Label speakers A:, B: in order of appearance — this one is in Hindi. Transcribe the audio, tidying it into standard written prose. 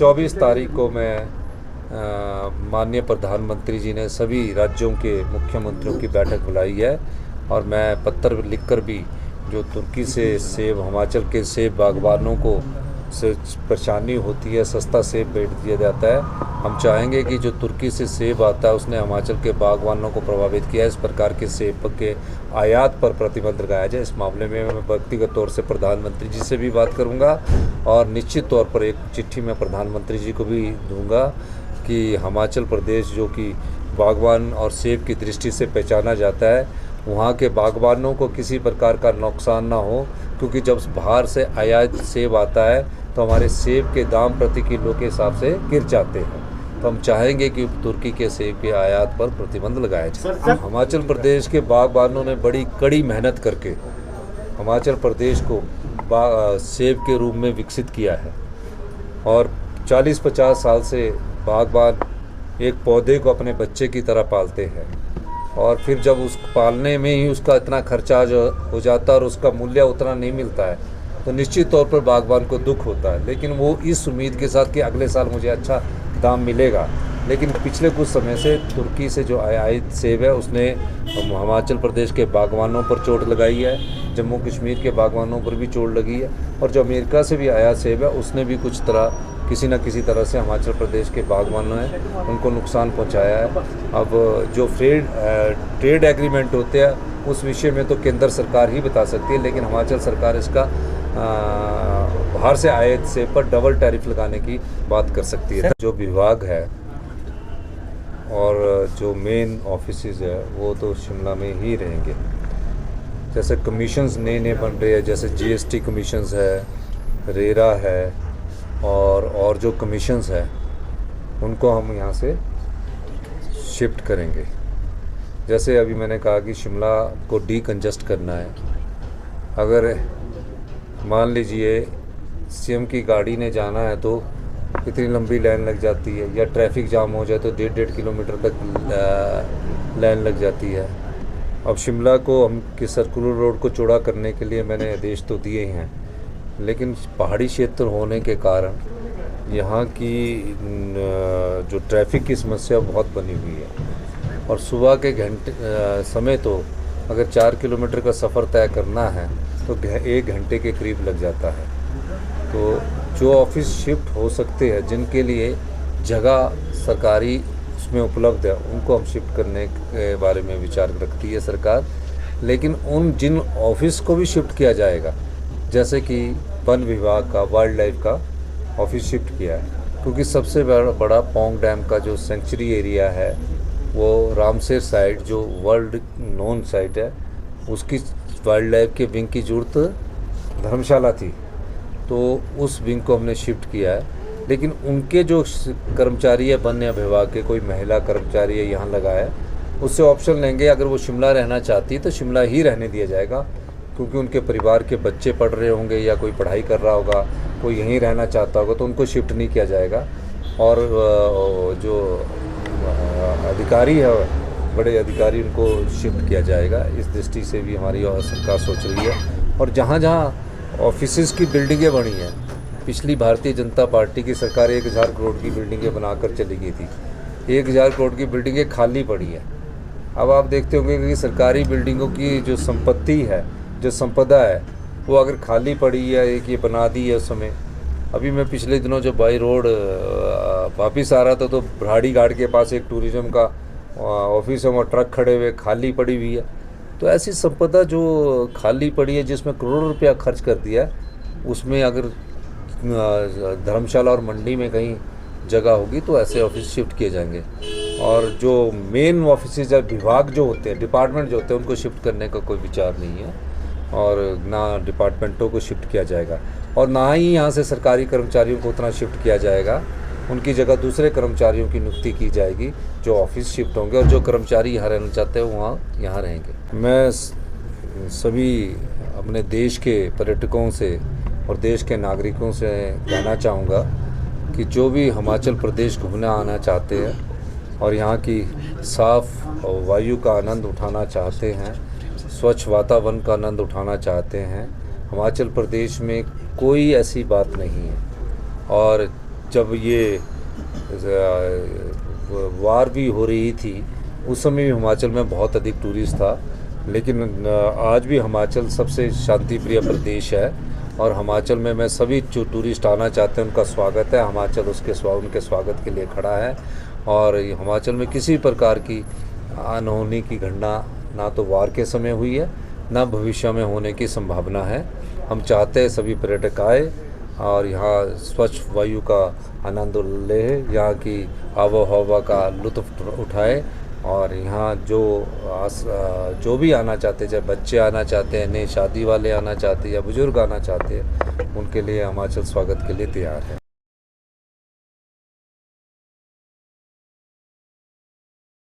A: 24 तारीख को मैं माननीय प्रधानमंत्री जी ने सभी राज्यों के मुख्यमंत्रियों की बैठक बुलाई है और मैं पत्र लिखकर भी जो तुर्की से सेब, हिमाचल के सेब बागवानों को से परेशानी होती है, सस्ता सेब बेच दिया जाता है। हम चाहेंगे कि जो तुर्की से सेब आता है उसने हिमाचल के बागवानों को प्रभावित किया है। इस प्रकार के सेब के आयात पर प्रतिबंध लगाया जाए। इस मामले में मैं व्यक्तिगत तौर से प्रधानमंत्री जी से भी बात करूंगा और निश्चित तौर पर एक चिट्ठी मैं प्रधानमंत्री जी को भी दूंगा कि हिमाचल प्रदेश जो कि बागवान और सेब की दृष्टि से पहचाना जाता है, वहाँ के बागवानों को किसी प्रकार का नुकसान ना हो, क्योंकि जब बाहर से आयात सेब आता है तो हमारे सेब के दाम प्रति किलो के हिसाब से गिर जाते हैं। तो हम चाहेंगे कि तुर्की के सेब के आयात पर प्रतिबंध लगाया जाए। हिमाचल प्रदेश के बागवानों ने बड़ी कड़ी मेहनत करके हिमाचल प्रदेश को सेब के रूप में विकसित किया है और 40-50 साल से बागवान एक पौधे को अपने बच्चे की तरह पालते हैं और फिर जब उस पालने में ही उसका इतना खर्चा हो जाता है और उसका मूल्य उतना नहीं मिलता है तो निश्चित तौर पर बागवान को दुख होता है। लेकिन वो इस उम्मीद के साथ कि अगले साल मुझे अच्छा दाम मिलेगा। लेकिन पिछले कुछ समय से तुर्की से जो आयात सेब है उसने हिमाचल प्रदेश के बागवानों पर चोट लगाई है, जम्मू कश्मीर के बागवानों पर भी चोट लगी है और जो अमेरिका से भी आयात सेब है उसने भी कुछ तरह किसी न किसी तरह से हिमाचल प्रदेश के बागवानों ने उनको नुकसान पहुंचाया है। अब जो ट्रेड एग्रीमेंट होते हैं उस विषय में तो केंद्र सरकार ही बता सकती है, लेकिन हिमाचल सरकार इसका बाहर से आयात सेब पर डबल टैरिफ लगाने की बात कर सकती है। जो विभाग है और जो मेन ऑफिसेज है वो तो शिमला में ही रहेंगे। जैसे कमीशंस नए नए बन रहे हैं, जैसे जीएसटी कमीशंस है, रेरा है और जो कमीशंस है उनको हम यहाँ से शिफ्ट करेंगे। जैसे अभी मैंने कहा कि शिमला को डीकंजस्ट करना है। अगर मान लीजिए सीएम की गाड़ी ने जाना है तो इतनी लंबी लाइन लग जाती है, या ट्रैफिक जाम हो जाए तो 1.5 किलोमीटर तक लाइन लग जाती है। अब शिमला को हम कि सर्कुलर रोड को चौड़ा करने के लिए मैंने आदेश तो दिए हैं, लेकिन पहाड़ी क्षेत्र होने के कारण यहाँ की जो ट्रैफिक की समस्या बहुत बनी हुई है और सुबह के समय तो अगर 4 किलोमीटर का सफ़र तय करना है तो 1 घंटे के करीब लग जाता है। तो जो ऑफिस शिफ्ट हो सकते हैं, जिनके लिए जगह सरकारी उसमें उपलब्ध है, उनको हम शिफ्ट करने के बारे में विचार रखती है सरकार। लेकिन उन जिन ऑफिस को भी शिफ्ट किया जाएगा, जैसे कि वन विभाग का, वाइल्ड लाइफ का ऑफिस शिफ्ट किया है, क्योंकि सबसे बड़ा पौंग डैम का जो सेंचुरी एरिया है वो रामसेर साइट जो वर्ल्ड नोन साइट है, उसकी वाइल्ड लाइफ के विंग की जरूरत धर्मशाला थी, तो उस विंग को हमने शिफ्ट किया है। लेकिन उनके जो कर्मचारी है वन विभाग के, कोई महिला कर्मचारी है यहाँ लगा है, उससे ऑप्शन लेंगे। अगर वो शिमला रहना चाहती है तो शिमला ही रहने दिया जाएगा, क्योंकि उनके परिवार के बच्चे पढ़ रहे होंगे या कोई पढ़ाई कर रहा होगा, कोई यहीं रहना चाहता होगा, तो उनको शिफ्ट नहीं किया जाएगा। और जो अधिकारी है, बड़े अधिकारी, उनको शिफ्ट किया जाएगा। इस दृष्टि से भी हमारी सरकार सोच रही है। और जहाँ जहाँ ऑफिसेज़ की बिल्डिंगें बनी हैं, पिछली भारतीय जनता पार्टी की सरकार 1000 करोड़ की बिल्डिंगें बनाकर चली गई थी। 1000 करोड़ की बिल्डिंगें खाली पड़ी है। अब आप देखते होंगे कि सरकारी बिल्डिंगों की जो संपत्ति है, जो संपदा है, वो अगर खाली पड़ी है, एक ये बना दी है उस समय। अभी मैं पिछले दिनों जो बाई रोड वापस आ रहा था तो भराड़ी घाट के पास एक टूरिज़्म का ऑफिस है, वहाँ ट्रक खड़े हुए खाली पड़ी हुई है। तो ऐसी संपदा जो खाली पड़ी है, जिसमें करोड़ों रुपया खर्च कर दिया है, उसमें अगर धर्मशाला और मंडी में कहीं जगह होगी तो ऐसे ऑफिस शिफ्ट किए जाएंगे। और जो मेन ऑफिस या विभाग जो होते हैं, डिपार्टमेंट जो होते हैं, उनको शिफ्ट करने का कोई विचार नहीं है और ना डिपार्टमेंटों को शिफ्ट किया जाएगा और ना ही यहाँ से सरकारी कर्मचारियों को उतना शिफ्ट किया जाएगा। उनकी जगह दूसरे कर्मचारियों की नियुक्ति की जाएगी जो ऑफिस शिफ्ट होंगे, और जो कर्मचारी यहाँ रहना चाहते हैं वहाँ यहाँ रहेंगे। मैं सभी अपने देश के पर्यटकों से और देश के नागरिकों से कहना चाहूँगा कि जो भी हिमाचल प्रदेश घूमने आना चाहते हैं और यहाँ की साफ़ वायु का आनंद उठाना चाहते हैं, स्वच्छ वातावरण का आनंद उठाना चाहते हैं, हिमाचल प्रदेश में कोई ऐसी बात नहीं है। और जब ये वार भी हो रही थी उस समय भी हिमाचल में बहुत अधिक टूरिस्ट था, लेकिन आज भी हिमाचल सबसे शांति प्रिय प्रदेश है और हिमाचल में मैं सभी जो टूरिस्ट आना चाहते हैं उनका स्वागत है। हिमाचल उनके स्वागत के लिए खड़ा है और हिमाचल में किसी प्रकार की अनहोनी की घटना ना तो वार के समय हुई है ना भविष्य में होने की संभावना है। हम चाहते हैं सभी पर्यटक आए और यहाँ स्वच्छ वायु का आनंद ले, यहाँ की आबो हवा का लुत्फ़ उठाए और यहाँ जो भी आना चाहते, चाहे बच्चे आना चाहते हैं, नए शादी वाले आना चाहते हैं या बुज़ुर्ग आना चाहते हैं, उनके लिए हिमाचल स्वागत के लिए तैयार है।